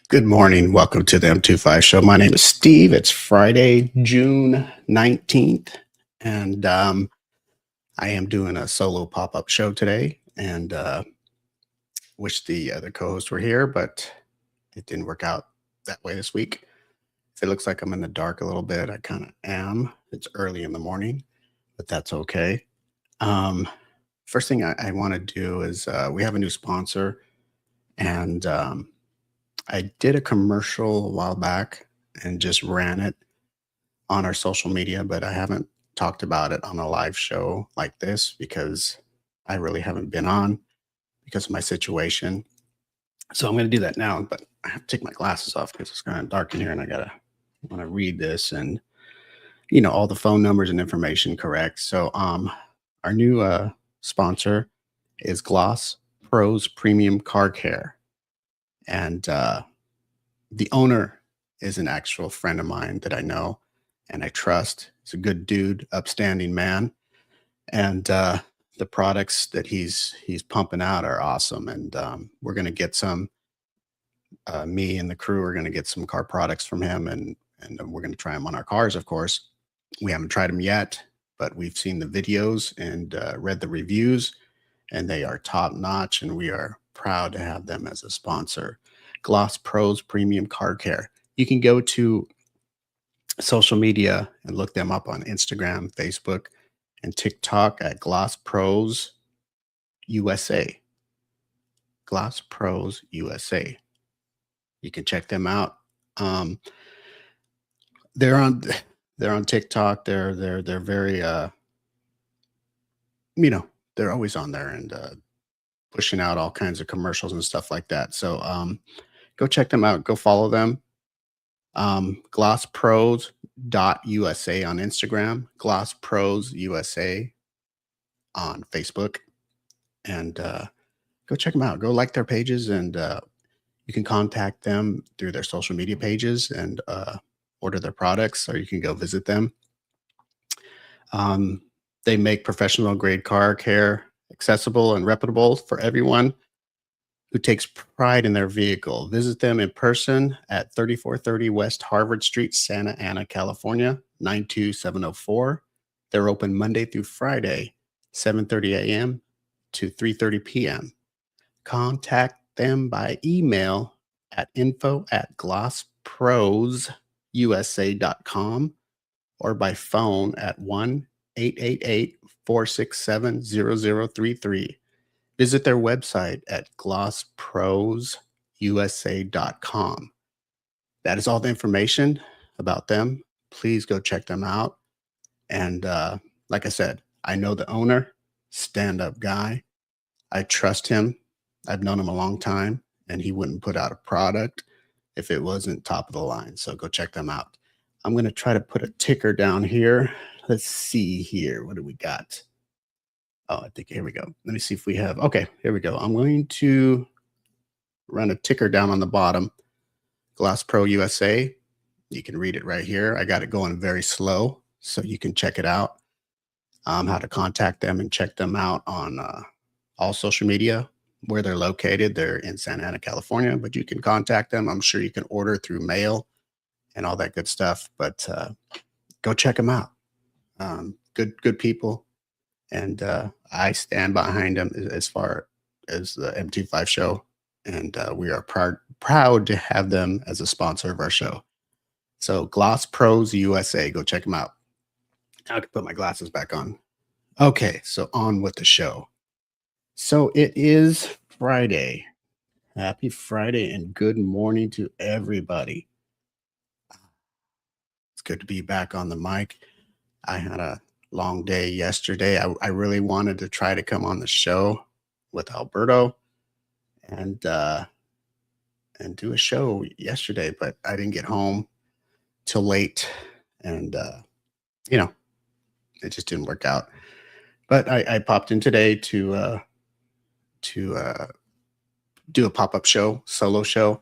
Good morning. Welcome to the M25 Show. My name is Steve. It's Friday, June 19th, and I am doing a solo pop up show today. And wish the other co hosts were here, but it didn't work out that way this week. It looks like I'm in the dark a little bit. I kind of am. It's early in the morning, but that's okay. Um, First thing I want to do is we have a new sponsor, and I did a commercial a while back and just ran it on our social media, but I haven't talked about it on a live show like this because I really haven't been on because of my situation. So I'm going to do that now, but I have to take my glasses off because it's kind of dark in here and I want to read this and all the phone numbers and information correct. So our new sponsor is Gloss Pros Premium Car Care, and the owner is an actual friend of mine that I know and I trust. He's a good dude, upstanding man, and the products that he's pumping out are awesome. And we're gonna get some. Me and the crew are gonna get some car products from him, and we're gonna try them on our cars. Of course, we haven't tried them yet, but we've seen the videos and read the reviews, and they are top notch. And we are proud to have them as a sponsor. Gloss Pros Premium Car Care. You can go to social media and look them up on Instagram, Facebook, and TikTok at Gloss Pros USA. Gloss Pros USA. You can check them out. Um, they're on they're on TikTok. They're very you know they're always on there and pushing out all kinds of commercials and stuff like that. So go check them out. Go follow them. Glosspros.usa on Instagram, Gloss Pros USA on Facebook, and go check them out. Go like their pages, and you can contact them through their social media pages and order their products, or you can go visit them. Um, they make professional grade car care accessible and reputable for everyone who takes pride in their vehicle. Visit them in person at 3430 West Harvard Street, Santa Ana, California, 92704. They're open Monday through Friday, 7:30 a.m. to 3:30 p.m. Contact them by email at info@glossprosusa.com or by phone at 1-888-467-0033. Visit their website at glossprosusa.com. That is all the information about them. Please go check them out. And like I said, I know the owner, stand up guy. I trust him. I've known him a long time, and he wouldn't put out a product if it wasn't top of the line. So go check them out. I'm going to try to put a ticker down here. Let's see here. What do we got? Oh, I think here we go. Let me see if we have. Okay, here we go. I'm going to run a ticker down on the bottom. Gloss Pro USA. You can read it right here. I got it going very slow, so you can check it out. How to contact them and check them out on all social media. Where they're located, they're in Santa Ana, California, but you can contact them. I'm sure you can order through mail and all that good stuff. But go check them out. Good people, and I stand behind them as far as the M25 show, and we are proud to have them as a sponsor of our show. So Gloss Pros USA, go check them out. Now I can put my glasses back on. Okay, so on with the show. So it is Friday. Happy Friday and good morning to everybody. It's good to be back on the mic. I had a long day yesterday. I really wanted to try to come on the show with Alberto and do a show yesterday, but I didn't get home till late, and it just didn't work out. But I popped in today to do a pop up show, solo show,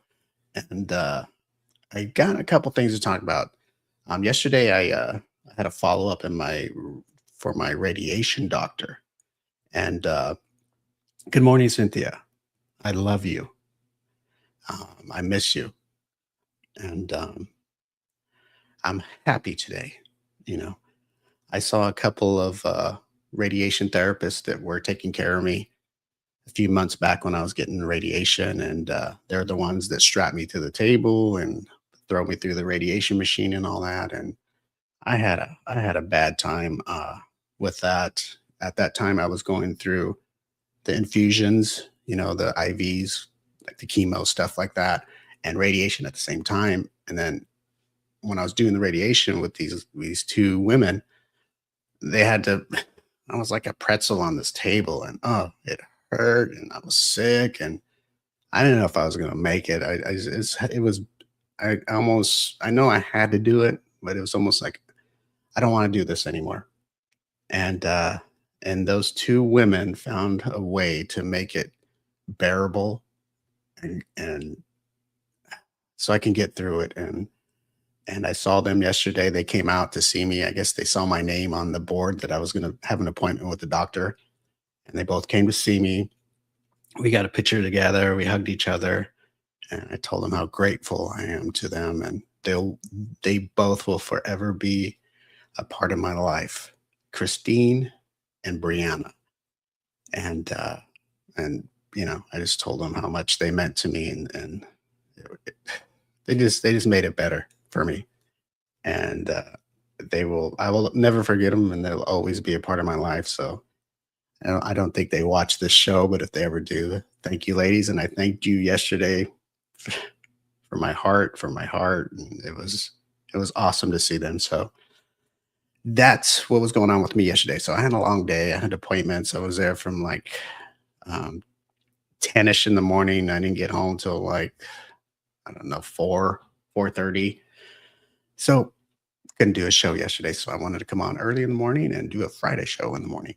and I got a couple things to talk about. Yesterday, I had a follow up for my radiation doctor, and good morning, Cynthia. I love you. I miss you. and I'm happy today. You know, I saw a couple of radiation therapists that were taking care of me a few months back when I was getting radiation, and they're the ones that strap me to the table and throw me through the radiation machine and all that. And I had a bad time with that. At that time, I was going through the infusions, the IVs, like the chemo stuff like that, and radiation at the same time. And then when I was doing the radiation with these two women, they had to. I was like a pretzel on this table, and oh, it hurt, and I was sick, and I didn't know if I was gonna make it. It was. I know I had to do it, but it was almost like I don't want to do this anymore. And those two women found a way to make it bearable, and so I can get through it. And I saw them yesterday. They came out to see me. I guess they saw my name on the board that I was going to have an appointment with the doctor, and they both came to see me. We got a picture together. We hugged each other, and I told them how grateful I am to them, and they both will forever be a part of my life. Christine and Brianna, and I just told them how much they meant to me, and it, they just made it better for me, and I will never forget them, and they'll always be a part of my life. So I don't think they watch this show, but if they ever do, thank you, ladies, and I thanked you yesterday from my heart, and it was awesome to see them. So that's what was going on with me yesterday. So I had a long day. I had appointments. I was there from like um, 10ish in the morning. I didn't get home till like I don't know 4:30. So couldn't do a show yesterday. So I wanted to come on early in the morning and do a Friday show in the morning.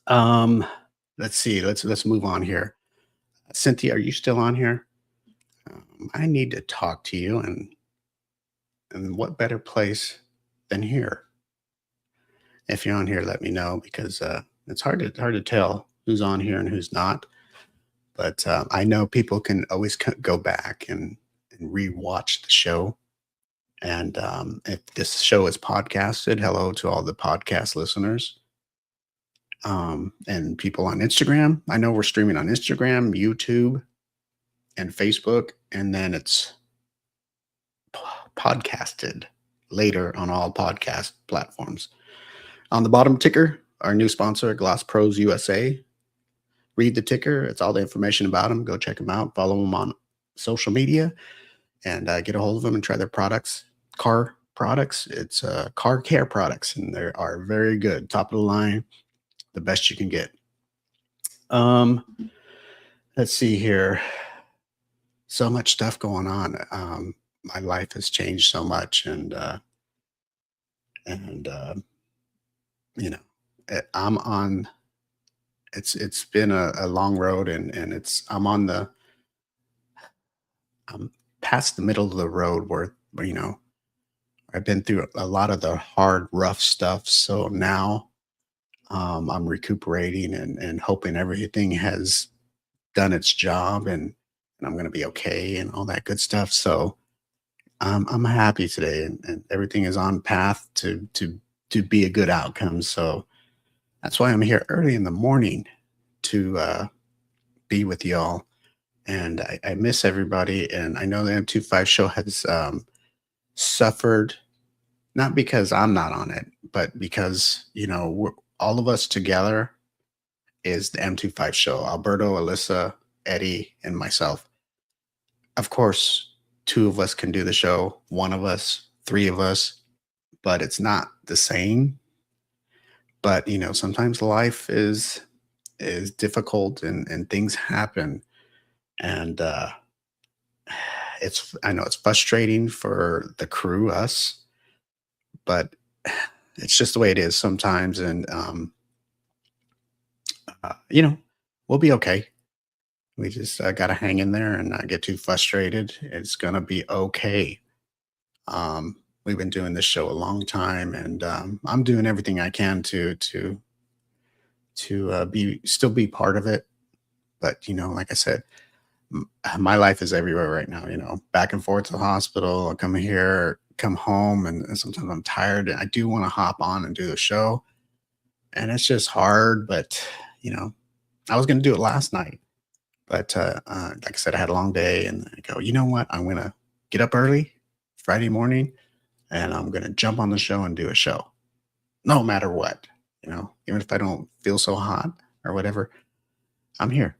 Um, let's see. Let's move on here. Cynthia, are you still on here? I need to talk to you, and what better place than here? If you're on here, let me know because it's hard to tell who's on here and who's not. But I know people can always go back and rewatch the show. And if this show is podcasted, hello to all the podcast listeners and people on Instagram. I know we're streaming on Instagram, YouTube, and Facebook, and then it's podcasted later on all podcast platforms. On the bottom ticker, our new sponsor, Gloss Pros USA. Read the ticker. It's all the information about them. Go check them out. Follow them on social media and get a hold of them and try their products. Car products. It's car care products, and they are very good. Top of the line, the best you can get. Um, let's see here. So much stuff going on. My life has changed so much, and you know, I'm on. It's been a long road, and I'm past the middle of the road where I've been through a lot of the hard, rough stuff. So now I'm recuperating and hoping everything has done its job, and I'm going to be okay and all that good stuff. So I'm happy today, and everything is on path to be a good outcome. So that's why I'm here early in the morning to be with y'all. And I miss everybody. And I know the M25 show has suffered, not because I'm not on it, but because, all of us together is the M25 show. Alberto, Alyssa, Eddie, and myself. Of course, two of us can do the show, one of us, three of us, but it's not the same. But sometimes life is difficult, and things happen, and I know it's frustrating for the crew, us, but it's just the way it is sometimes. And you know we'll be okay. We just gotta hang in there and not get too frustrated. It's gonna be okay. We've been doing this show a long time, and I'm doing everything I can to be still be part of it. But like I said, My life is everywhere right now, you know, back and forth to the hospital. I come here, come home, and sometimes I'm tired and I do want to hop on and do the show. And it's just hard, but you know, I was going to do it last night, but like I said, I had a long day and I go, you know what? I'm going to get up early Friday morning and I'm going to jump on the show and do a show no matter what, you know, even if I don't feel so hot or whatever, I'm here.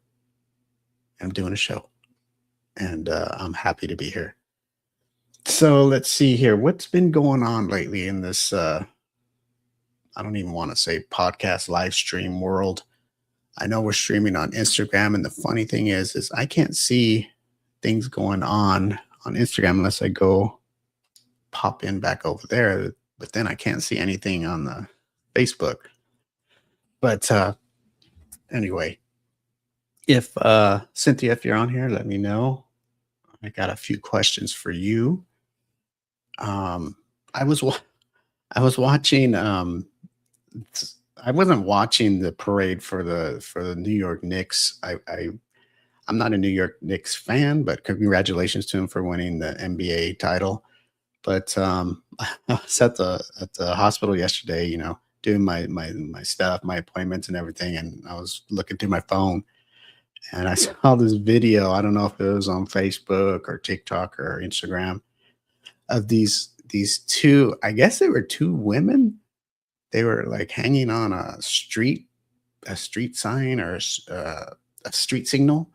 I'm doing a show and I'm happy to be here. So let's see here. What's been going on lately in this I don't even want to say podcast live stream world. I know we're streaming on Instagram and the funny thing is I can't see things going on Instagram unless I go pop in back over there, but then I can't see anything on the Facebook. But anyway, if Cynthia, if you're on here, let me know. I got a few questions for you. Um, I was wa- I was watching. I wasn't watching the parade for the New York Knicks. I'm not a New York Knicks fan, but congratulations to him for winning the NBA title. But I was at the hospital yesterday, you know, doing my stuff, my appointments and everything, and I was looking through my phone and I saw this video. I don't know if it was on Facebook or TikTok or Instagram of these two. I guess they were two women. They were like hanging on a street sign or a street signal,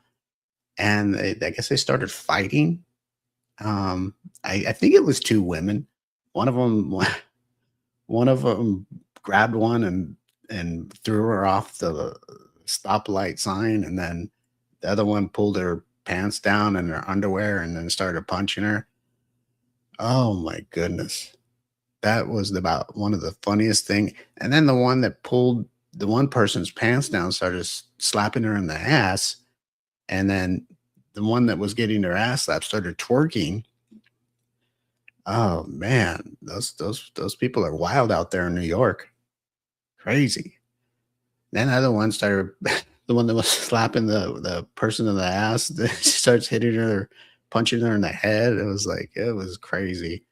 and I guess they started fighting. I think it was two women. One of them, one of them grabbed one and threw her off the stoplight sign, and then the other one pulled her pants down and her underwear, and then started punching her. Oh my goodness. That was about one of the funniest thing, and then the one that pulled the one person's pants down started slapping her in the ass, and then the one that was getting her ass slapped started twerking. Oh man, those people are wild out there in New York. Crazy. Then the other one started the one that was slapping the person in the ass, she starts hitting her, punching her in the head. It was crazy.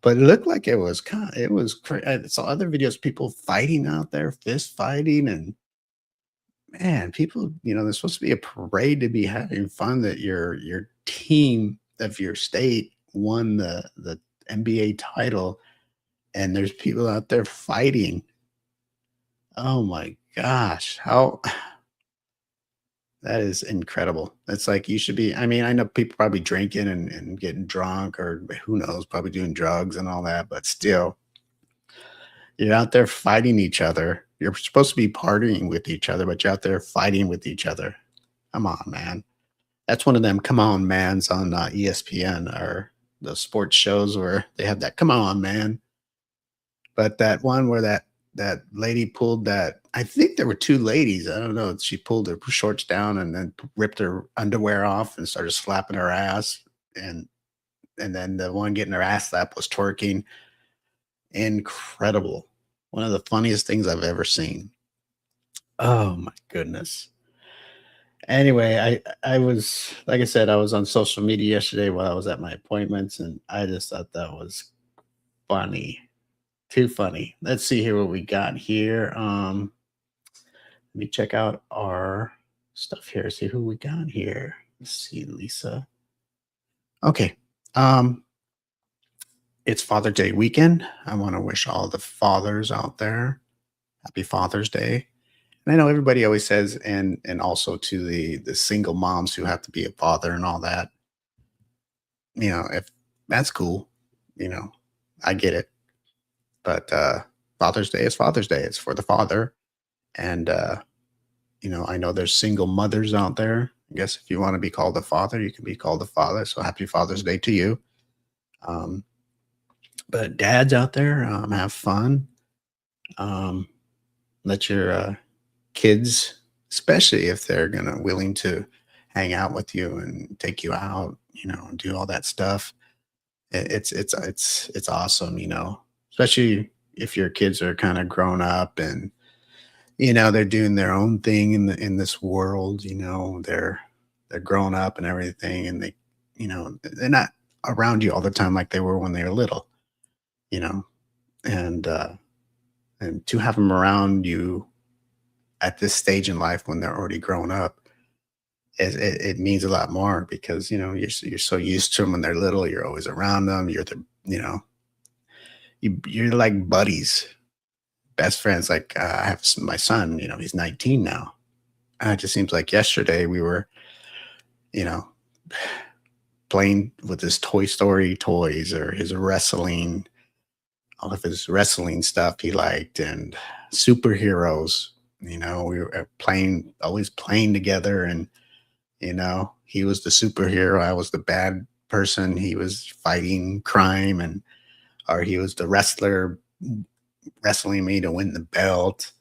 But it looked like it was I saw other videos, people fighting out there, fist fighting, and man, people, you know, there's supposed to be a parade to be having fun that your team of your state won the NBA title, and there's people out there fighting. Oh my gosh, how that is incredible. It's like you should be. I mean, I know people probably drinking and getting drunk or who knows, probably doing drugs and all that, but still, you're out there fighting each other. You're supposed to be partying with each other, but you're out there fighting with each other. Come on, man. That's one of them come on mans on ESPN or the sports shows where they have that come on man. But that one where that lady pulled that, I think there were two ladies. I don't know. She pulled her shorts down and then ripped her underwear off and started slapping her ass. And and then the one getting her ass slapped was twerking. Incredible. One of the funniest things I've ever seen. Oh my goodness. Anyway, I was like I said, I was on social media yesterday while I was at my appointments, and I just thought that was funny. Too funny. Let's see here what we got here. Let me check out our stuff here. See who we got here. Let's see, Lisa. Okay. Um, it's Father's Day weekend. I want to wish all the fathers out there happy Father's Day. And I know everybody always says, and also to the single moms who have to be a father and all that. You know, if that's cool, you know, I get it. But Father's Day is Father's Day. It's for the father. And you know, I know there's single mothers out there. I guess if you want to be called a father, you can be called a father. So happy Father's Day to you. Um, but dads out there, have fun. Um, let your kids, especially if they're gonna willing to hang out with you and take you out, you know, and do all that stuff. It's awesome, you know, especially if your kids are kind of grown up and you know they're doing their own thing in this world. You know, they're they're grown up and everything, and they're not around you all the time like they were when they were little, you know, and and to have them around you at this stage in life when they're already grown up, it means a lot more because you're so used to them when they're little. You're always around them. You're like buddies, best friends. Like I have my son. He's 19 now. It just seems like yesterday we were, you know, playing with his Toy Story toys or his wrestling, all of his wrestling stuff he liked, and superheroes. We were playing, always playing together, and he was the superhero, I was the bad person. He was fighting crime, and or he was the wrestler wrestling me to win the belt.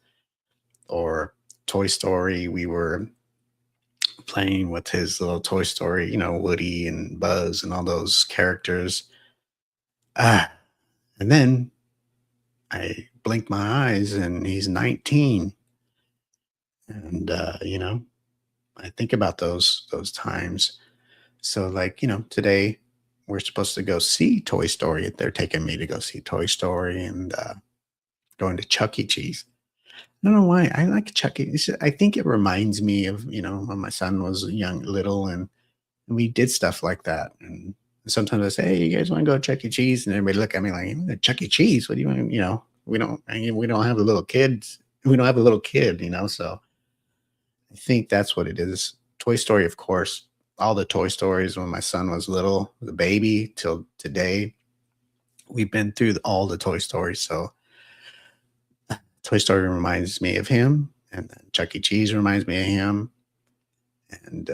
Or Toy Story, we were playing with his little Toy Story, Woody and Buzz and all those characters. Ah, and then I blinked my eyes and he's 19. And I think about those times. So like, today we're supposed to go see Toy Story. They're taking me to go see Toy Story and going to Chuck E. Cheese. I don't know why I like Chuck E. I think it reminds me of, when my son was young, little, and we did stuff like that. And sometimes I say, "Hey, you guys want to go to Chuck E. Cheese?" And everybody look at me like, "Chuck E. Cheese? What do you want?" We don't have the little kids. We don't have a little kid, So I think that's what it is. Toy Story, of course. All the Toy Stories when my son was little, the baby till today. We've been through all the Toy Stories, so Toy Story reminds me of him, and then Chuck E. Cheese reminds me of him, and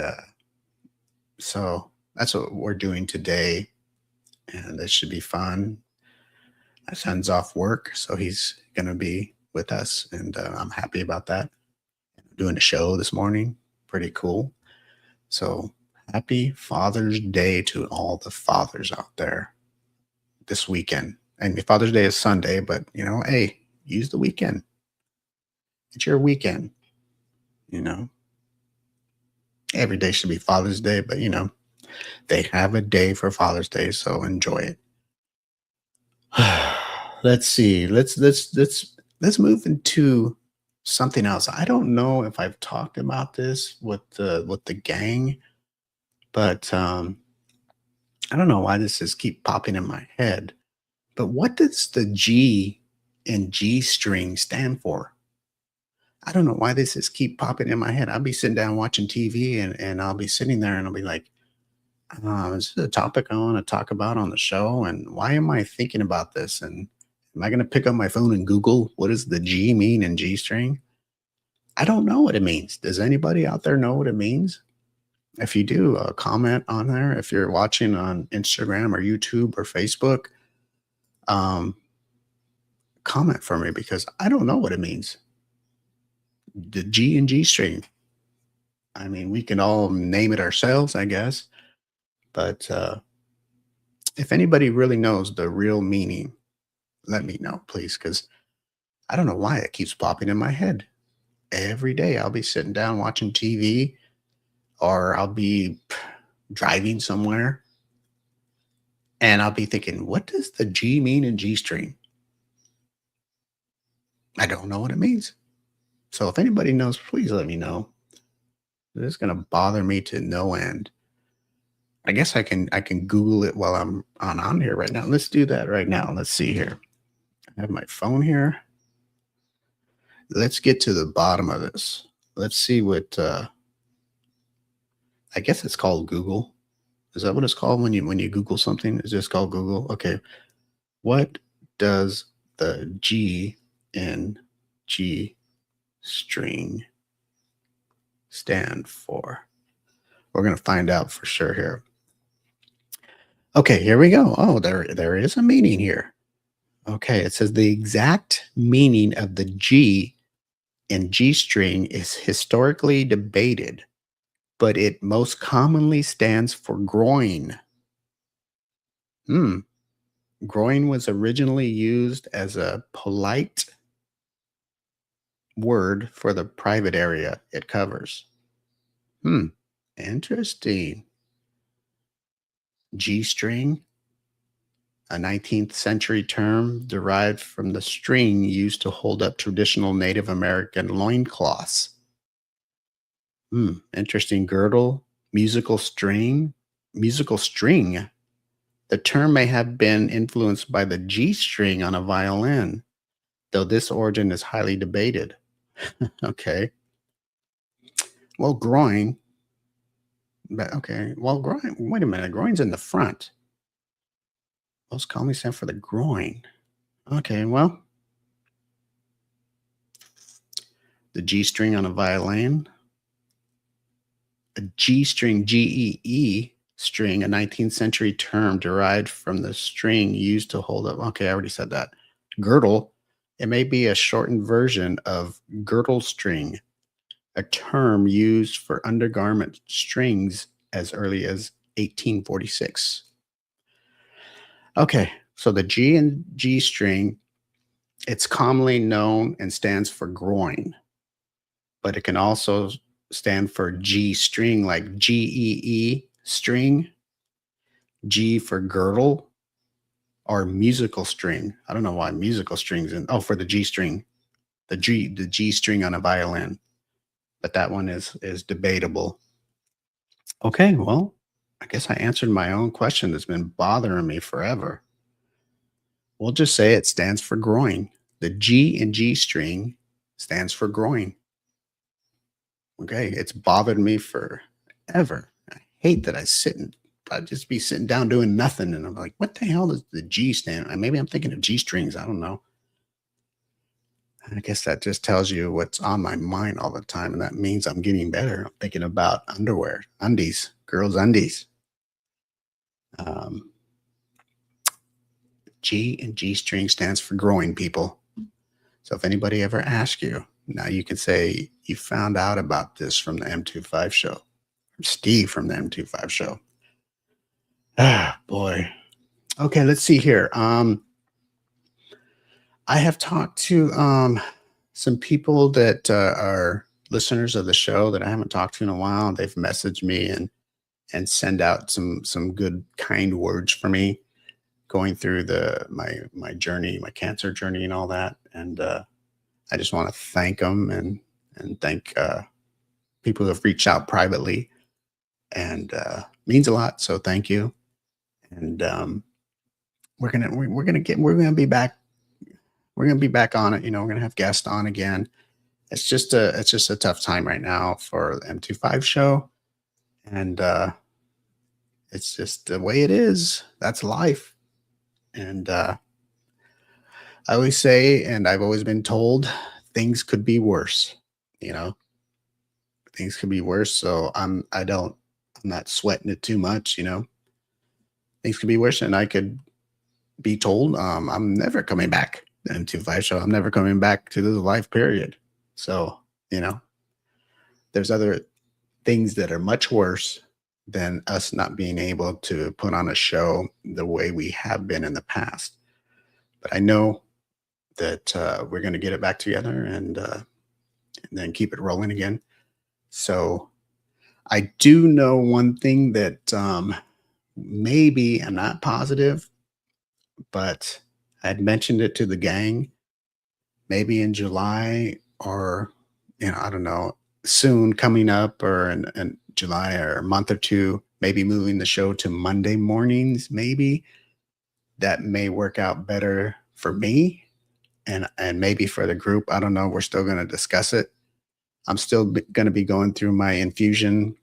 so that's what we're doing today, and this should be fun. My son's off work, so he's gonna be with us, and I'm happy about that. Doing a show this morning, pretty cool. So happy Father's Day to all the fathers out there this weekend. And Father's Day is Sunday, but hey, use the weekend. It's your weekend. You know, every day should be Father's Day, but they have a day for Father's Day, so enjoy it. Let's see. Let's move into something else. I don't know if I've talked about this with the gang, but I don't know why this is keep popping in my head. But what does the G in G string stand for? I don't know why this is keep popping in my head. I'll be sitting down watching TV and I'll be sitting there and I'll be like, is this a topic I want to talk about on the show? And why am I thinking about this? And am I going to pick up my phone and Google what does the G mean in G string? I don't know what it means. Does anybody out there know what it means? If you do, comment on there. If you're watching on Instagram or YouTube or Facebook, um, comment for me because I don't know what it means. The G and G string. I mean, we can all name it ourselves, I guess. But if anybody really knows the real meaning, let me know, please, because I don't know why it keeps popping in my head. Every day I'll be sitting down watching TV or I'll be driving somewhere and I'll be thinking, what does the G mean in G string? I don't know what it means. So if anybody knows, please let me know. It's going to bother me to no end. I guess I can Google it while I'm on here right now. Let's do that right now. Let's see here. I have my phone here. Let's get to the bottom of this. Let's see what I guess it's called Google. Is that what it's called when you Google something? Is just called Google? Okay. What does the G in G string stand for? We're gonna find out for sure here. Okay, here we go. Oh, there is a meaning here. Okay, it says the exact meaning of the G in G string is historically debated, but it most commonly stands for groin. Hmm. Groin was originally used as a polite word for the private area it covers. Hmm. Interesting. G string, a 19th century term derived from the string used to hold up traditional Native American loincloths. Interesting. Girdle, musical string, musical string. The term may have been influenced by the G string on a violin, though this origin is highly debated. Okay. Well, groin. But okay. Well, groin. Wait a minute. Groin's in the front. Most commonly stand for the groin. Okay. Well, the G string on a violin, a G string, Gee string, a 19th century term derived from the string used to hold up. Okay, I already said that. Girdle, it may be a shortened version of girdle string, a term used for undergarment strings as early as 1846. Okay, so the G and G string, it's commonly known and stands for groin, but it can also stand for G string, like Gee string, G for girdle, or musical string. I don't know why musical strings in. Oh, for the G string, the G string on a violin, but that one is debatable. Okay, well, I guess I answered my own question that's been bothering me forever. We'll just say it stands for groin. The G in G string stands for groin. Okay, it's bothered me forever. I hate that I'd just be sitting down doing nothing, and I'm like, what the hell does the G stand? Maybe I'm thinking of G strings. I don't know. I guess that just tells you what's on my mind all the time, and that means I'm getting better. I'm thinking about underwear, undies, girls' undies. Um, G and G string stands for growing, people. So if anybody ever asks you, now you can say you found out about this from the M25 show, from Steve from the M25 show. Ah, boy. Okay, let's see here. I have talked to some people that are listeners of the show that I haven't talked to in a while. They've messaged me and send out some good kind words for me going through my journey, my cancer journey, and all that. And I just want to thank them and thank people who have reached out privately, and means a lot. So thank you. And we're gonna be back. We're gonna be back on it. We're gonna have guests on again. It's just a tough time right now for the M25 show, and it's just the way it is. That's life. And I always say, and I've always been told, things could be worse. You know, things could be worse. So I'm not sweating it too much. Things could be worse, and I could be told I'm never coming back to M25 show. I'm never coming back to this life period. So you know, there's other things that are much worse than us not being able to put on a show the way we have been in the past. But I know that we're going to get it back together and then keep it rolling again. So I do know one thing that maybe I'm not positive, but I had mentioned it to the gang maybe in July or, I don't know, soon coming up or in July or a month or two, maybe moving the show to Monday mornings, maybe that may work out better for me and maybe for the group. I don't know. We're still going to discuss it. I'm still going to be going through my infusion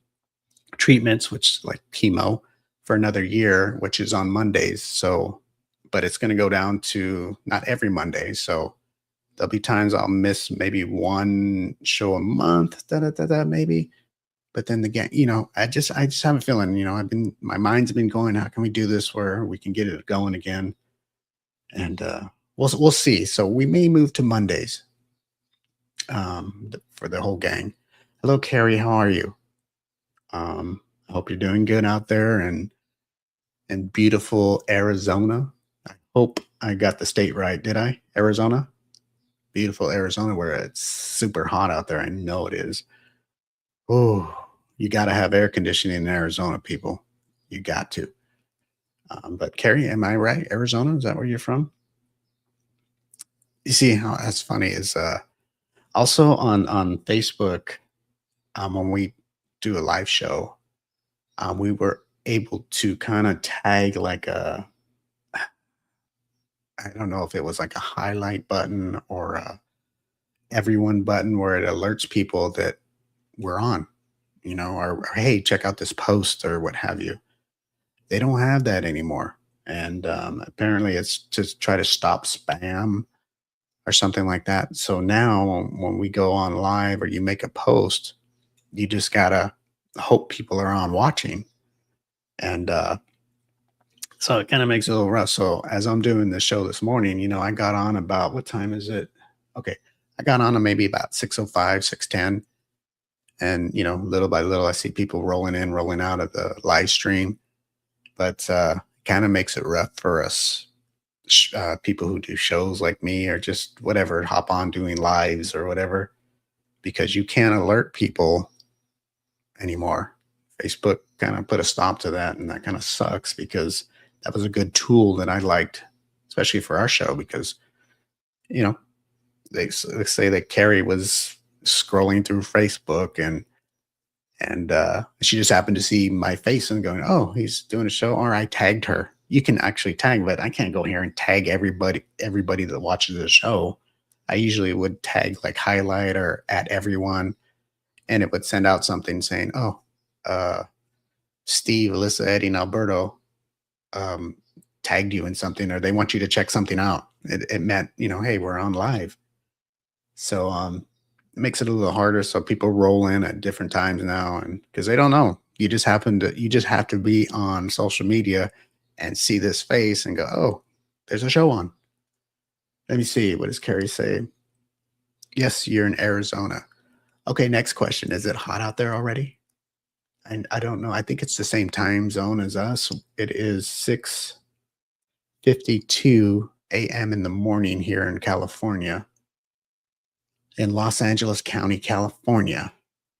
treatments, which like chemo for another year, which is on Mondays. So, but it's going to go down to not every Monday. So there'll be times I'll miss maybe one show a month, maybe. But then again, I just have a feeling, my mind's been going, how can we do this where we can get it going again? And we'll see. So we may move to Mondays for the whole gang. Hello, Carrie. How are you? I hope you're doing good out there in beautiful Arizona. I hope I got the state right. Did I? Arizona? Beautiful Arizona, where it's super hot out there. I know it is. Oh, You got to have air conditioning in Arizona, people. You got to. But Carrie, am I right? Arizona, is that where you're from? You see how that's funny is also on Facebook, when we do a live show, we were able to kind of tag like a, I don't know if it was like a highlight button or a everyone button where it alerts people that we're on, or hey, check out this post or what have you. They don't have that anymore. And apparently it's to try to stop spam or something like that. So now when we go on live or you make a post, you just gotta hope people are on watching. And so it kind of makes it a little rough. So as I'm doing the show this morning, I got on about what time is it? Okay. I got on at maybe about 6:05, 6:10. And little by little I see people rolling in, rolling out of the live stream. But kind of makes it rough for us people who do shows like me or just whatever, hop on doing lives or whatever, because you can't alert people anymore. Facebook kind of put a stop to that, and that kind of sucks because that was a good tool that I liked, especially for our show, because you know they say that Carrie was scrolling through Facebook and she just happened to see my face and going, "Oh, he's doing a show," or I tagged her. You can actually tag, but I can't go here and tag everybody that watches the show. I usually would tag like highlight or at everyone, and it would send out something saying, "Oh, uh, Steve, Alyssa, Eddie, and Alberto um, tagged you in something, or they want you to check something out." It meant, hey, we're on live. So it makes it a little harder. So people roll in at different times now, and because they don't know, you just have to be on social media and see this face and go, "Oh, there's a show on." Let me see. What does Carrie say? Yes, you're in Arizona. Okay, next question. Is it hot out there already? And I don't know. I think it's the same time zone as us. It is 6:52 a.m. in the morning here in California, in Los Angeles County, California.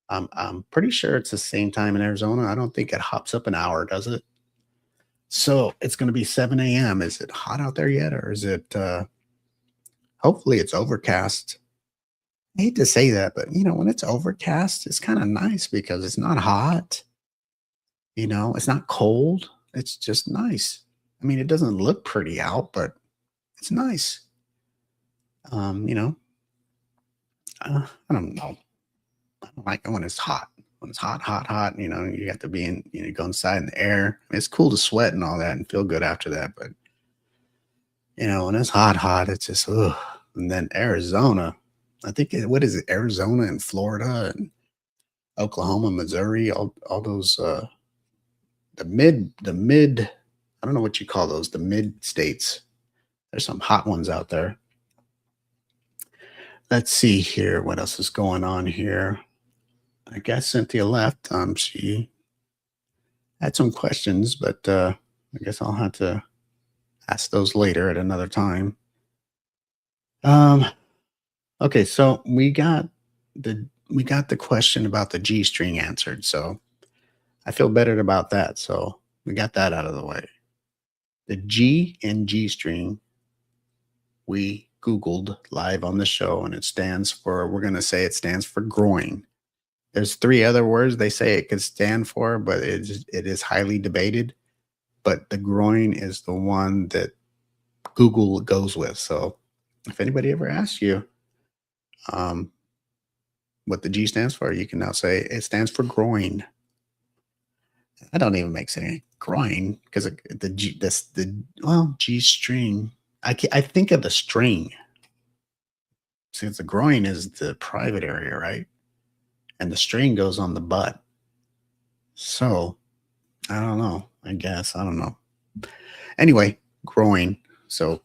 I'm pretty sure it's the same time in Arizona. I don't think it hops up an hour, does it? So it's going to be 7 a.m. Is it hot out there yet? Or is it, hopefully it's overcast. I hate to say that, but when it's overcast, it's kind of nice because it's not hot. It's not cold. It's just nice. I mean, it doesn't look pretty out, but it's nice. Um, you know, I don't know. I don't like it when it's hot. When it's hot, hot, hot, you have to be in, go inside in the air. It's cool to sweat and all that and feel good after that. But, when it's hot, hot, it's just, ugh. And then Arizona, I think, what is it? Arizona and Florida and Oklahoma, Missouri, all those, the mid, I don't know what you call those, the mid states. There's some hot ones out there. Let's see here. What else is going on here? I guess Cynthia left. She had some questions, but I guess I'll have to ask those later at another time. Um, okay, so we got the question about the G string answered, so I feel better about that. So we got that out of the way. The G in G string, we Googled live on the show, and it stands for, we're going to say it stands for groin. There's three other words they say it could stand for, but it is highly debated. But the groin is the one that Google goes with. So if anybody ever asks you um, what the G stands for, you can now say it stands for groin. I don't even make sense. Groin, because the G, that's the, well, G string. I think of the string. Since the groin is the private area, right? And the string goes on the butt. So I don't know. I guess I don't know. Anyway, groin. So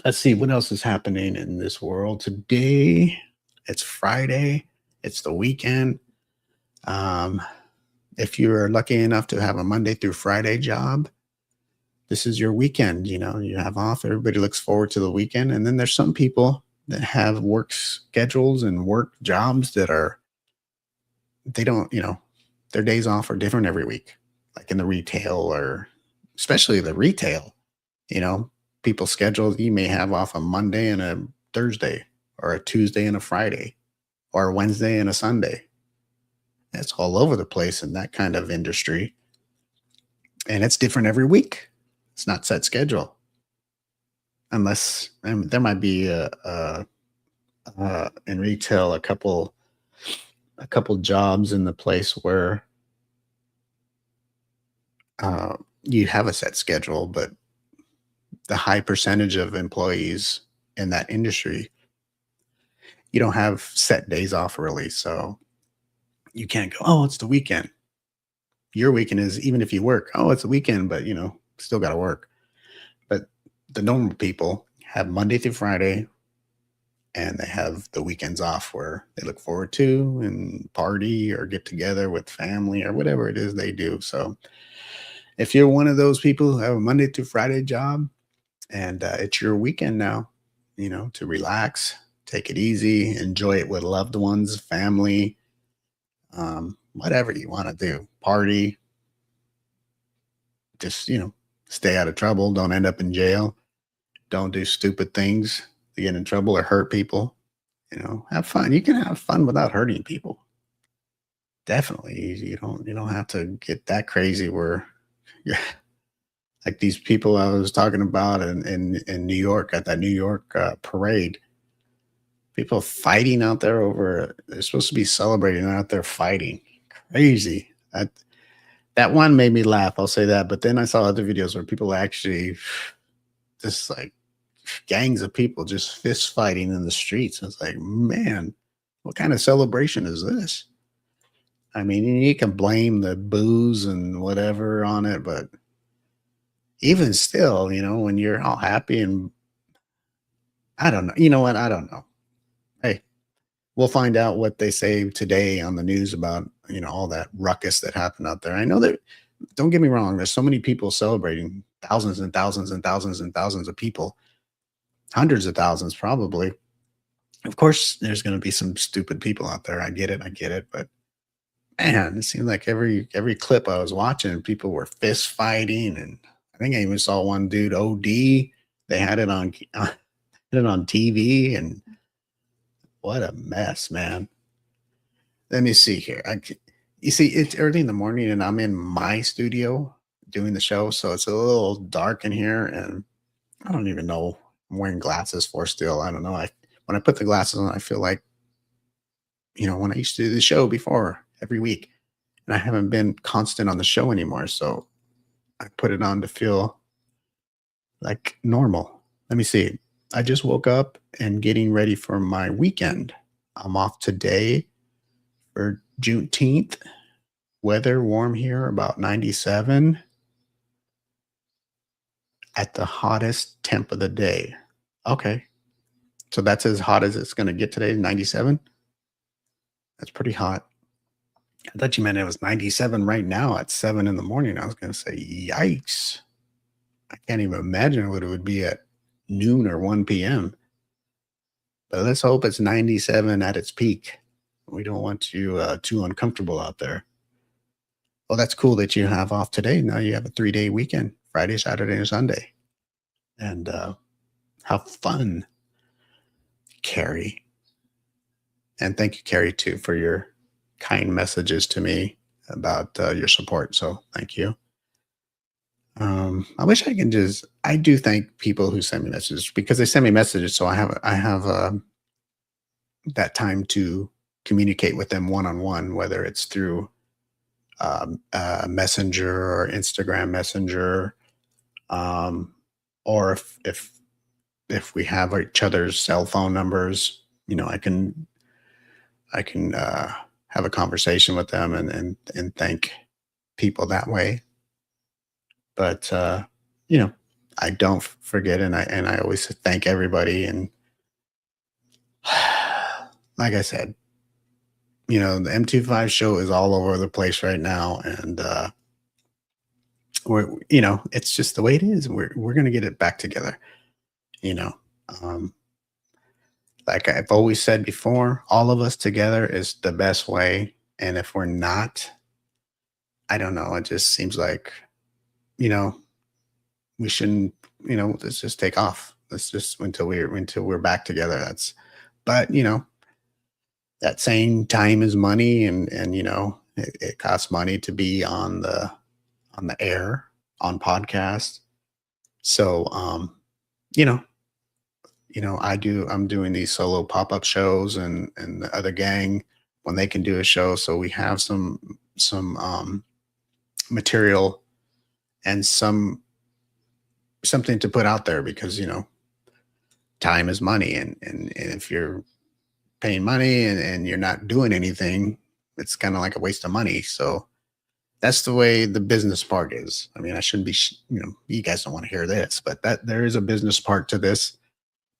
let's see what else is happening in this world today. It's Friday. It's the weekend. Um, if you're lucky enough to have a Monday through Friday job, this is your weekend. You have off. Everybody looks forward to the weekend. And then there's some people that have work schedules and work jobs that are, they don't, their days off are different every week, like in the retail or especially the retail, you know, people schedule, you may have off a Monday and a Thursday or a Tuesday and a Friday or a Wednesday and a Sunday. It's all over the place in that kind of industry. And it's different every week. It's not set schedule unless there might be in retail a couple jobs in the place where you have a set schedule, but the high percentage of employees in that industry, you don't have set days off really. So you can't go, oh, it's the weekend. Your weekend is even if you work, oh, it's a weekend, but still got to work. But the normal people have Monday through Friday and they have the weekends off where they look forward to and party or get together with family or whatever it is they do. So if you're one of those people who have a Monday through Friday job and it's your weekend now, to relax, take it easy, enjoy it with loved ones, family, whatever you want to do, party, just, stay out of trouble. Don't end up in jail. Don't do stupid things to get in trouble or hurt people. Have fun. You can have fun without hurting people. Definitely. You don't have to get that crazy where you're like these people I was talking about in New York at that New York parade. People fighting out there over, they're supposed to be celebrating, they're out there fighting. Crazy. That one made me laugh, I'll say that. But then I saw other videos where people actually just like gangs of people just fist fighting in the streets. It's like, man, what kind of celebration is this? I mean, you can blame the booze and whatever on it, but even still, when you're all happy and I don't know, you know what? I don't know. Hey, we'll find out what they say today on the news about, all that ruckus that happened out there. I know that, don't get me wrong, there's so many people celebrating, thousands and thousands and thousands and thousands of people, hundreds of thousands probably. Of course, there's going to be some stupid people out there. I get it. But man, it seemed like every clip I was watching, people were fist fighting, and I think I even saw one dude OD. They had it on TV, and what a mess, man. Let me see here. You see, it's early in the morning, and I'm in my studio doing the show, so it's a little dark in here, and I don't even know I'm wearing glasses for still. I don't know. When I put the glasses on, I feel like, when I used to do the show before every week, and I haven't been constant on the show anymore. So I put it on to feel like normal. Let me see. I just woke up and getting ready for my weekend. I'm off today for Juneteenth. Weather warm here, about 97 at the hottest temp of the day. Okay. So that's as hot as it's going to get today, 97. That's pretty hot. I thought you meant it was 97 right now at 7 in the morning. I was going to say, yikes. I can't even imagine what it would be at noon or 1 p.m. But let's hope it's 97 at its peak. We don't want you too uncomfortable out there. Well, that's cool that you have off today. Now you have a 3-day weekend, Friday, Saturday, and Sunday. And have fun, Carrie. And thank you, Carrie, too, for your kind messages to me about your support. So thank you. I wish I do thank people who send me messages because they send me messages. So I have that time to communicate with them one-on-one, whether it's through Messenger or Instagram Messenger, or if we have each other's cell phone numbers, I can have a conversation with them and thank people that way. But I don't forget, and I always thank everybody. And like I said, the M25 show is all over the place right now, and it's just the way it is. We're gonna get it back together. You know, um, like I've always said before, all of us together is the best way. And if we're not, I don't know. It just seems like, you know, we shouldn't, let's just take off. Let's just until we're back together. But that saying time is money, and it costs money to be on the air, on podcasts. So you know, I'm doing these solo pop-up shows, and the other gang, when they can do a show, so we have some material and something to put out there, because time is money, and if you're paying money and you're not doing anything, it's kind of like a waste of money. So that's the way the business part is. I mean, I shouldn't be, you guys don't want to hear this, but that there is a business part to this.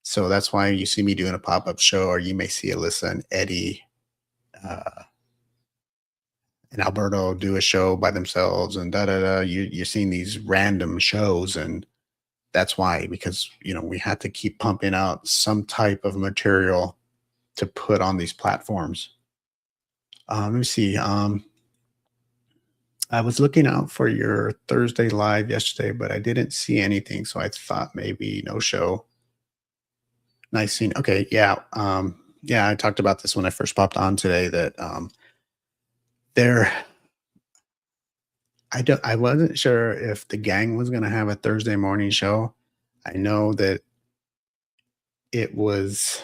So that's why you see me doing a pop up show, or you may see Alyssa and Eddie uh, and Alberto do a show by themselves, and da da da. You're seeing these random shows, and that's why, because we had to keep pumping out some type of material to put on these platforms. Let me see. I was looking out for your Thursday live yesterday, but I didn't see anything, so I thought maybe no show. Nice scene. Okay, yeah, yeah. I talked about this when I first popped on today. That there, I wasn't sure if the gang was going to have a Thursday morning show. I know that it was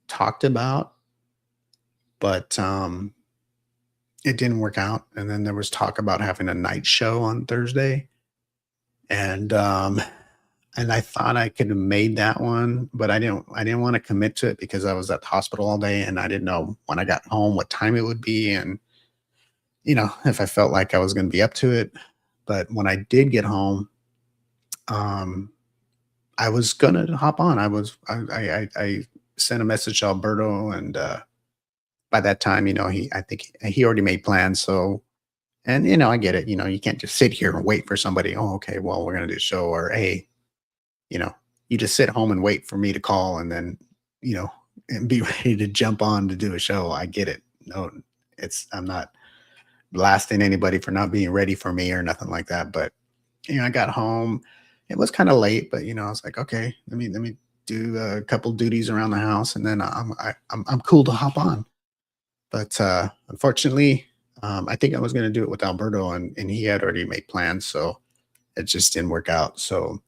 talked about, but it didn't work out. And then there was talk about having a night show on Thursday, and I thought I could have made that one, but I didn't want to commit to it because I was at the hospital all day, and I didn't know when I got home what time it would be, and if I felt like I was going to be up to it. But when I did get home, um I was gonna hop on. I sent a message to Alberto, and by that time, I think he already made plans. So, and I get it. You can't just sit here and wait for somebody. Oh, okay, well, we're gonna do a show, or hey, you know, you just sit home and wait for me to call, and then you know and be ready to jump on to do a show. I get it. No, I'm not blasting anybody for not being ready for me or nothing like that. But I got home. It was kind of late, but I was like, okay, let me do a couple duties around the house, and then I'm cool to hop on. But unfortunately, I think I was going to do it with Alberto, and he had already made plans, so it just didn't work out. So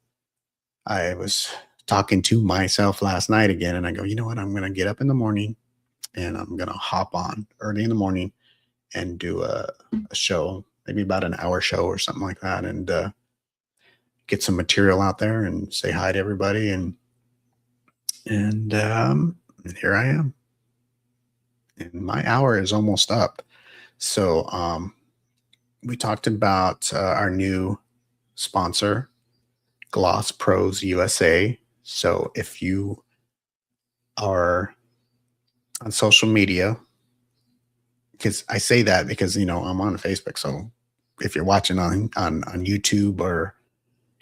I was talking to myself last night again, and I go, you know what? I'm going to get up in the morning, and I'm going to hop on early in the morning and do a show, maybe about an hour show or something like that, and get some material out there and say hi to everybody, and here I am, and my hour is almost up. So we talked about our new sponsor, Gloss Pros USA. So if you are on social media, because I say that because I'm on Facebook. So if you're watching on YouTube or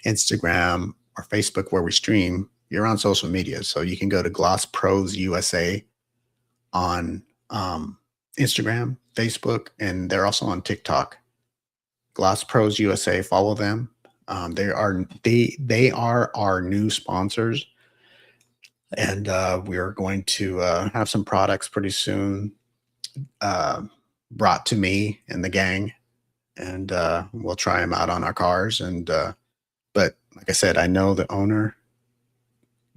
Instagram or Facebook where we stream, you're on social media. So you can go to Gloss Pros USA on Instagram, Facebook, and they're also on TikTok. Gloss Pros USA, follow them. They are our new sponsors, and we are going to have some products pretty soon uh, brought to me and the gang, and we'll try them out on our cars. And but like I said, I know the owner,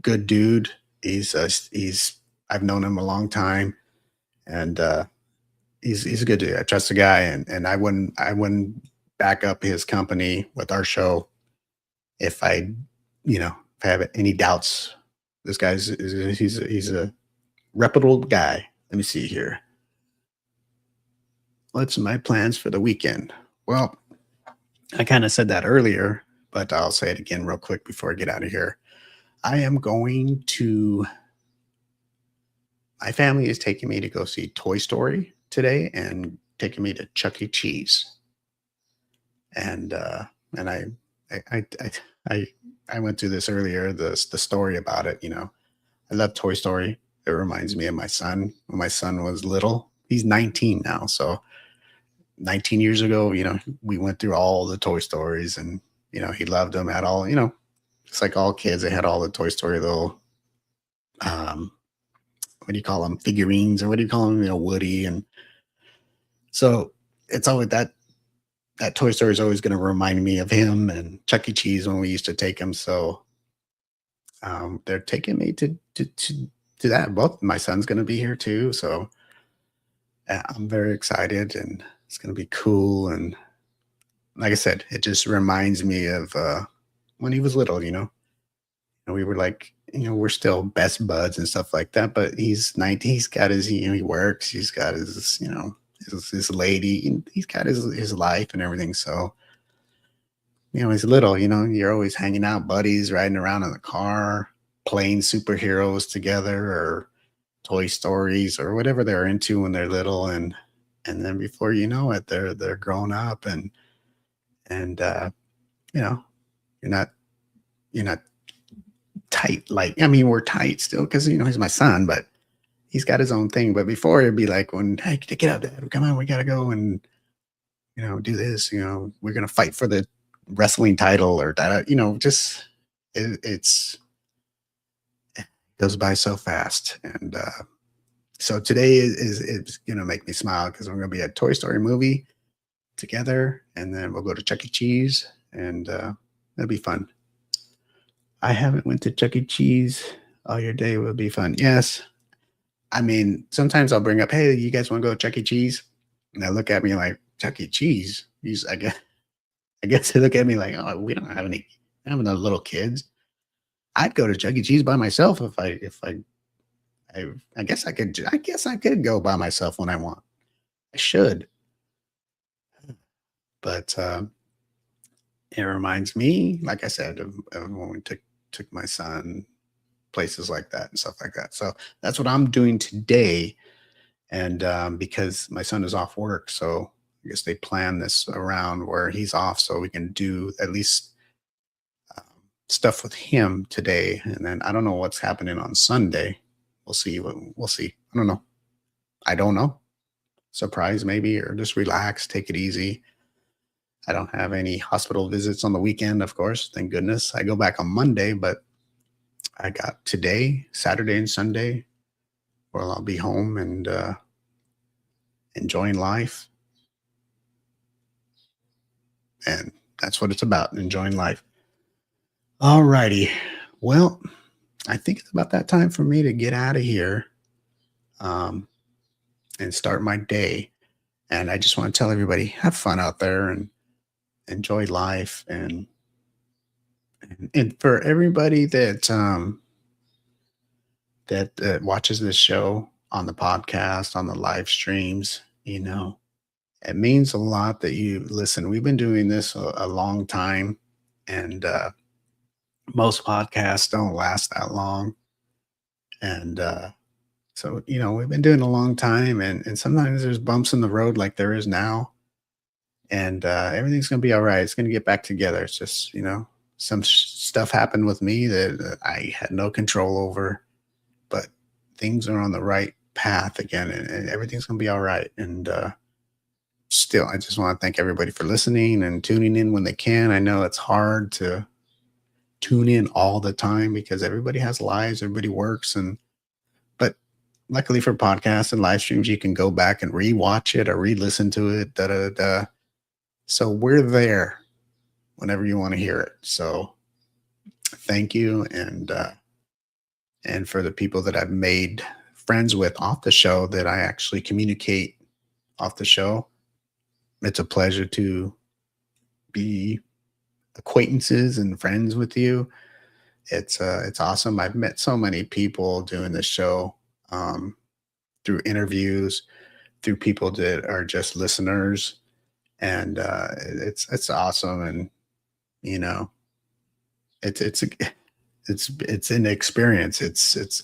good dude. He's I've known him a long time, and he's a good dude. I trust the guy, and I wouldn't back up his company with our show if if I have any doubts. This guy's he's a reputable guy. Let me see here. What's my plans for the weekend? Well, I kind of said that earlier, but I'll say it again real quick before I get out of here. I am going to My family is taking me to go see Toy Story today, and taking me to Chuck E. Cheese. And I I went through this earlier, the story about it. I love Toy Story. It reminds me of my son when my son was little. He's 19 now, so 19 years ago, we went through all the Toy Stories, and he loved them. Had all, it's like all kids. They had all the Toy Story little, um, what do you call them, figurines, or what do you call them? Woody, and so it's always that Toy Story is always going to remind me of him and Chuck E. Cheese when we used to take him. So they're taking me to that. Both my son's going to be here too, so I'm very excited, and it's going to be cool. And like I said, it just reminds me of when he was little. And we were like, we're still best buds and stuff like that. But he's 19. He's got his, he works. He's got his, his lady. And he's got his life and everything. So, he's little. You're always hanging out, buddies, riding around in the car, playing superheroes together, or Toy Stories, or whatever they're into when they're little. And then before you know it, they're grown up, and you know, you're not tight. Like, I mean, we're tight still because he's my son, but he's got his own thing. But before, it'd be like, hey, get up, Dad, come on, we gotta go and do this. We're gonna fight for the wrestling title, or that. Just it goes by so fast. And so today is gonna make me smile because we're gonna be at Toy Story movie together, and then we'll go to Chuck E. Cheese, and that'll be fun. I haven't went to Chuck E. Cheese. Oh, your day will be fun. Yes. I mean, sometimes I'll bring up, hey, you guys want to go to Chuck E. Cheese? And they look at me like, Chuck E. Cheese? I guess they look at me like, oh, we don't have any, no little kids. I'd go to Chuck E. Cheese by myself I guess I could go by myself when I want. I should. But it reminds me, like I said, of when we took my son places like that and stuff like that. So that's what I'm doing today. And because my son is off work, so I guess they plan this around where he's off, so we can do at least um, stuff with him today. And then I don't know what's happening on Sunday. We'll see. We'll see. I don't know. Surprise maybe, or just relax, take it easy. I don't have any hospital visits on the weekend, of course. Thank goodness. I go back on Monday, but I got today, Saturday, and Sunday, where I'll be home and enjoying life. And that's what it's about, enjoying life. All righty. Well, I think it's about that time for me to get out of here um, and start my day. And I just want to tell everybody, have fun out there and enjoy life. And for everybody that watches this show on the podcast, on the live streams, it means a lot that you listen. We've been doing this a long time, and most podcasts don't last that long. And so, we've been doing it a long time, and sometimes there's bumps in the road like there is now. And everything's going to be all right. It's going to get back together. It's just, some stuff happened with me that I had no control over, but things are on the right path again, and everything's going to be all right. And still, I just want to thank everybody for listening and tuning in when they can. I know it's hard to tune in all the time because everybody has lives, everybody works, but luckily for podcasts and live streams, you can go back and rewatch it or re-listen to it. Da da da. So we're there whenever you want to hear it. So thank you, and for the people that I've made friends with off the show that I actually communicate off the show. It's a pleasure to be acquaintances and friends with you. It's awesome. I've met so many people doing this show through interviews, through people that are just listeners, and it's awesome. And it's it's an experience. It's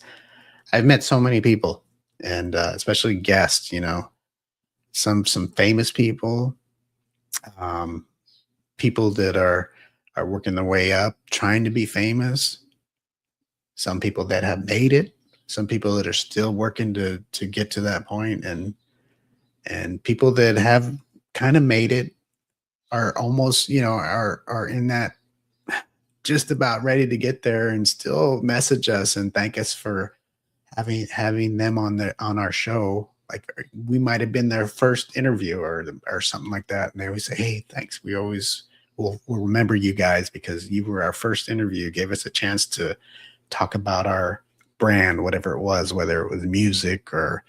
I've met so many people, and especially guests. Some famous people, um, people that are working their way up, trying to be famous. Some people that have made it. Some people that are still working to get to that point, and people that have kind of made it, are almost, are in that just about ready to get there and still message us and thank us for having them on our show. Like we might have been their first interview or something like that. And they always say, "Hey, thanks. We always will remember you guys because you were our first interview. You gave us a chance to talk about our brand, whatever it was, whether it was music or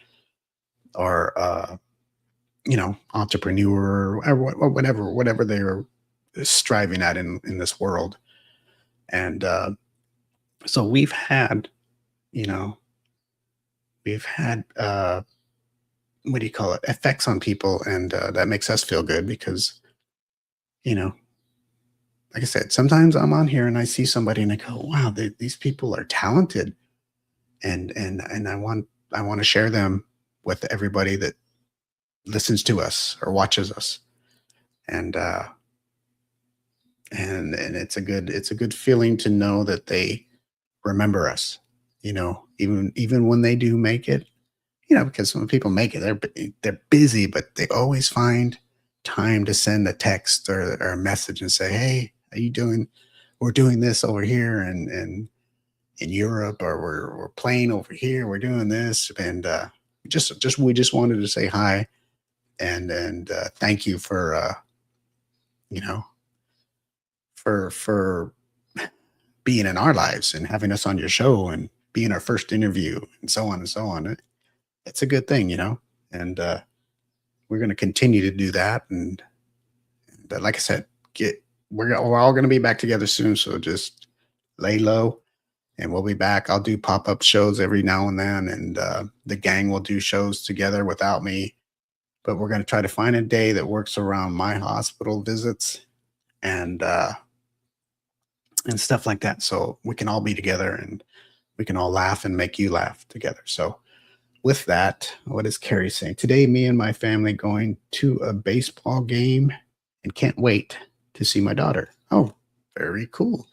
entrepreneur or whatever they were striving at in this world." And so you know, we've had what do you call it, effects on people, and that makes us feel good because you know, like I said, sometimes I'm on here and I see somebody and I go, "Wow, these people are talented," and I want to share them with everybody that listens to us or watches us, and it's a good feeling to know that they remember us. Even when they do make it, because when people make it, they're busy, but they always find time to send a text or a message and say, "Hey, how you doing? We're doing this over here and in Europe, or we're playing over here. We're doing this," and just we just wanted to say hi and thank you for you know for being in our lives and having us on your show and being our first interview and so on and so on. It's a good thing. And we're going to continue to do that. And like I said, we're all going to be back together soon. So just lay low, and we'll be back. I'll do pop up shows every now and then, and the gang will do shows together without me. But we're going to try to find a day that works around my hospital visits and uh, and stuff like that, so we can all be together and we can all laugh and make you laugh together. So with that, what is Carrie saying? Today, me and my family going to a baseball game and can't wait to see my daughter. Oh, very cool.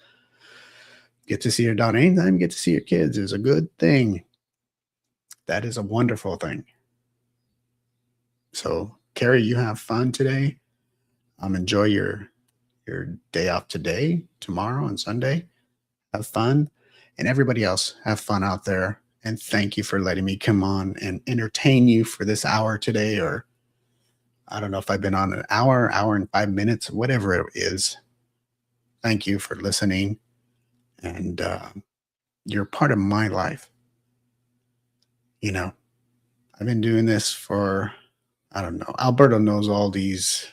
Get to see your daughter anytime you get to see your kids is a good thing. That is a wonderful thing. So, Carrie, you have fun today. Enjoy your day off today, tomorrow, and Sunday. Have fun. And everybody else, have fun out there. And thank you for letting me come on and entertain you for this hour today. Or I don't know if I've been on an hour and 5 minutes, whatever it is. Thank you for listening. And you're part of my life. You know, I've been doing this for, I don't know. Alberto knows all these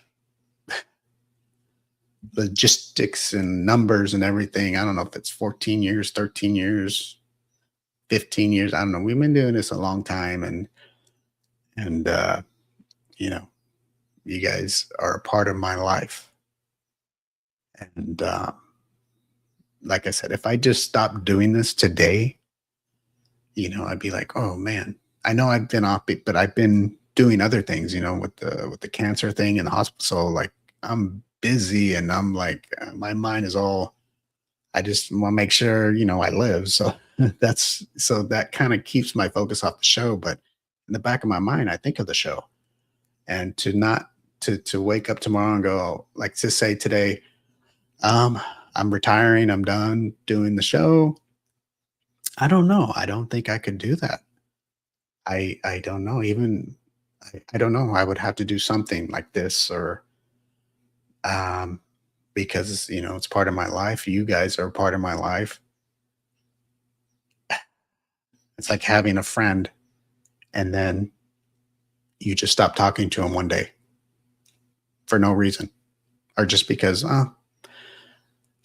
logistics and numbers and everything. I don't know if it's 14 years, 13 years, 15 years. I don't know. We've been doing this a long time, and you know, you guys are a part of my life. And like I said, if I just stopped doing this today, I'd be like, oh man, I know I've been off it, but I've been doing other things, with the cancer thing in the hospital. So like I'm busy and I'm like my mind is all I just want to make sure, I live. So that kind of keeps my focus off the show. But in the back of my mind, I think of the show. And to not to wake up tomorrow and go, like to say today, I'm retiring, I'm done doing the show. I don't know. I don't think I could do that. I don't know. Even I don't know. I would have to do something like this or um because it's part of my life. You guys are part of my life. It's like having a friend and then you just stop talking to him one day for no reason or just because I'm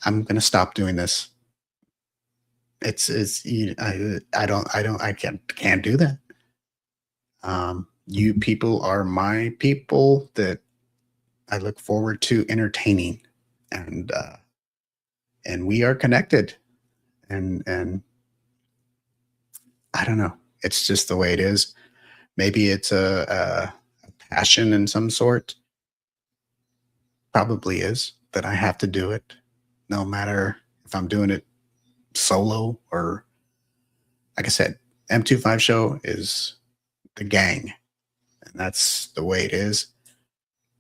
going to stop doing this. I can't do that. You people are my people that I look forward to entertaining, and we are connected, and I don't know. It's just the way it is. Maybe it's a passion in some sort. Probably is that I have to do it, no matter if I'm doing it solo or, like I said, M25 Show is the gang, and that's the way it is.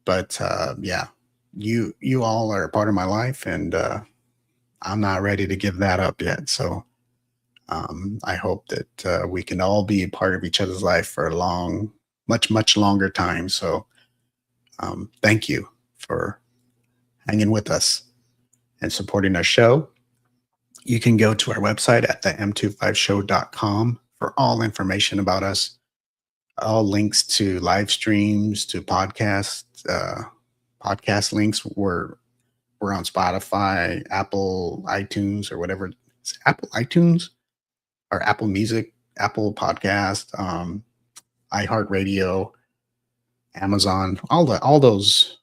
But yeah, you all are a part of my life, and I'm not ready to give that up yet. So I hope that we can all be a part of each other's life for a long, much longer time. So thank you for hanging with us and supporting our show. You can go to our website at the m25show.com for all information about us, all links to live streams, to podcast links. We're on Spotify, Apple iTunes, or whatever. It's Apple iTunes or Apple Music, Apple Podcast, iHeartRadio, Amazon, all those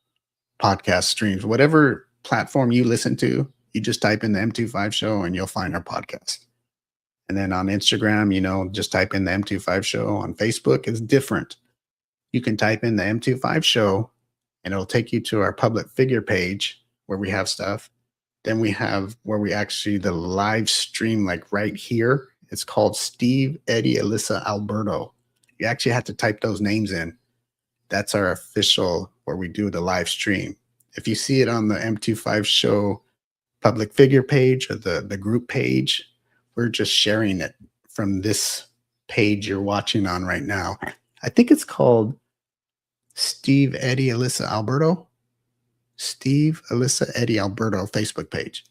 podcast streams, whatever platform you listen to, you just type in the M25 Show and you'll find our podcast. And then on Instagram, just type in the M25 Show. On Facebook, it's different. You can type in the M25 Show and it'll take you to our public figure page where we have stuff. Then we have where we actually the live stream, like right here. It's called Steve, Eddie, Alyssa, Alberto. You actually have to type those names in. That's our official where we do the live stream. If you see it on the M25 Show public figure page or the group page, we're just sharing it from this page you're watching on right now. I think it's called Steve, Eddie, Alyssa, Alberto. Steve, Alyssa, Eddie, Alberto Facebook page.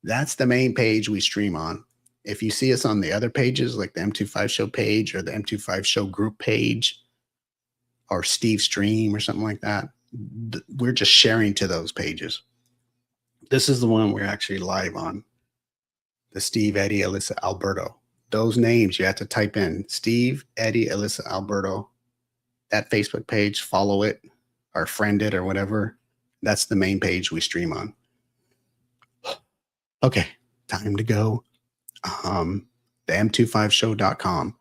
That's the main page we stream on. If you see us on the other pages, like the M25 Show page or the M25 Show group page or Steve Stream or something like that, we're just sharing to those pages. This is the one we're actually live on. The Steve, Eddie, Alyssa, Alberto. Those names you have to type in. Steve, Eddie, Alyssa, Alberto. That Facebook page, follow it or friend it or whatever. That's the main page we stream on. Okay, time to go. The m25show.com.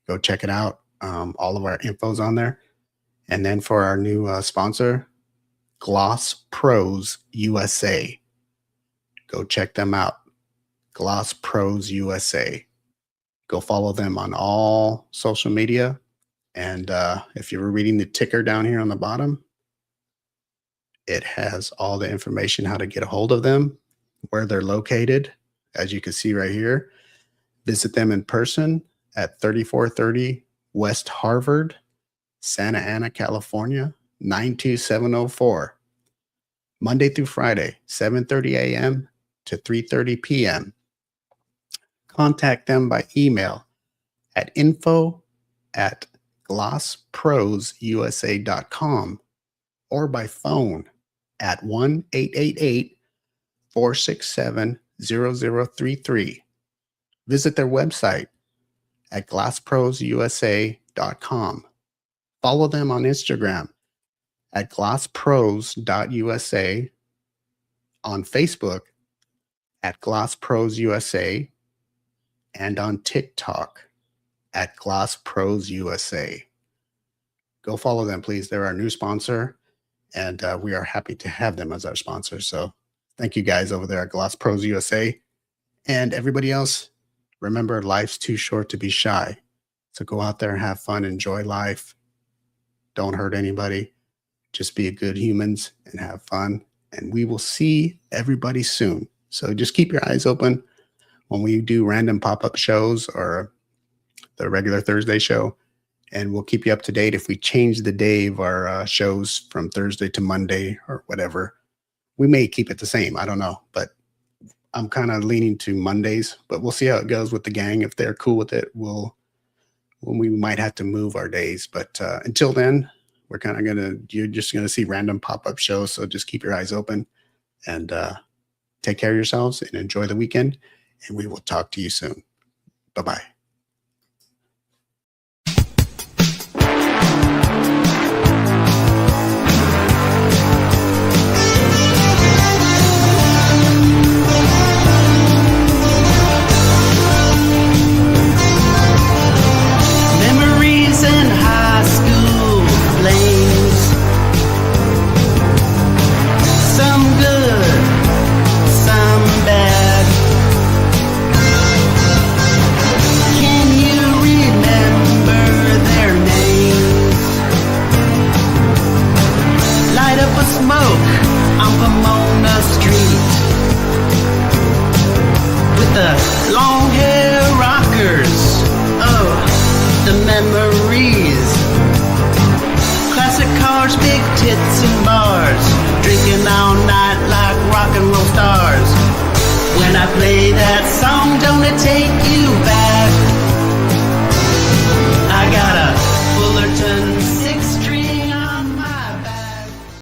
Go check it out. All of our info's on there. And then for our new sponsor, Gloss Pros USA. Go check them out. Gloss Pros USA. Go follow them on all social media. And if you were reading the ticker down here on the bottom, it has all the information how to get a hold of them, where they're located. As you can see right here, visit them in person at 3430 West Harvard, Santa Ana, California, 92704. Monday through Friday, 7:30 a.m. to 3:30 p.m. Contact them by email at info@glossprosusa.com or by phone at 1-888-467-0033. Visit their website at glossprosusa.com. Follow them on Instagram at glosspros.usa, on Facebook at glossprosusa, and on TikTok at glossprosusa. Go follow them, please. They're our new sponsor, and we are happy to have them as our sponsor. So thank you guys over there at Gloss Pros USA. And everybody else, remember, life's too short to be shy. So go out there and have fun, enjoy life. Don't hurt anybody. Just be a good humans and have fun. And we will see everybody soon. So just keep your eyes open when we do random pop-up shows or the regular Thursday show. And we'll keep you up to date if we change the day of our shows from Thursday to Monday or whatever. We may keep it the same. I don't know. But I'm kind of leaning to Mondays. But we'll see how it goes with the gang. If they're cool with it, we might have to move our days. But until then, we're kind of you're just going to see random pop-up shows. So just keep your eyes open and take care of yourselves and enjoy the weekend. And we will talk to you soon. Bye-bye.